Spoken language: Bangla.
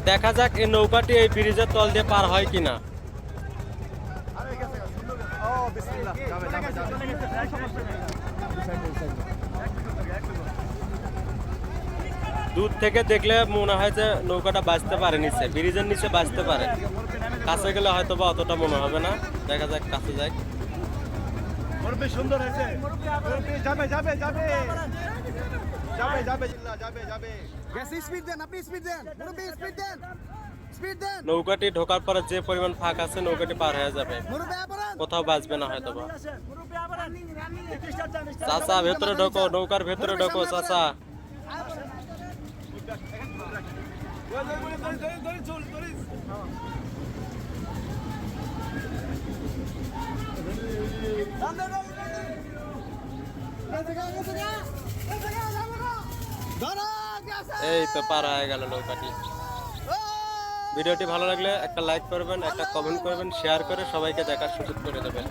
দেখা যাক এই নৌকাটি এই ব্রিজের তল দিয়ে পার হয় কিনা। দূর থেকে দেখলে মনে হয় যে নৌকাটা বাঁচতে পারে, নিচে ব্রিজের নিচে বাঁচতে পারে। কাছে গেলে হয়তো বা অতটা মনে হবে না। দেখা যাক, কাছে যাক। সুন্দর হয়েছে, যাবে যাবে যাবে যাবে যাবে যাবে যাবে। স্পিড দেন, আপনি স্পিড দেন, মুরব্বি স্পিড দেন, স্পিড দেন। নৌকাটি ঢোকার পরে যে পরিমাণ ফাঁক আছে নৌকাটি পার হয়ে যাবে, কোথাও বাঁচবে না হয়তো বা। চাচা ভেতরে ঢোকো, নৌকার ভেতরে ঢোকো চাচা। এই তো পার হয়ে গেল নৌকাটি। ভিডিওটি ভালো লাগলে একটা লাইক করবেন, একটা কমেন্ট করবেন, শেয়ার করে সবাইকে দেখার সুযোগ করে দেবেন।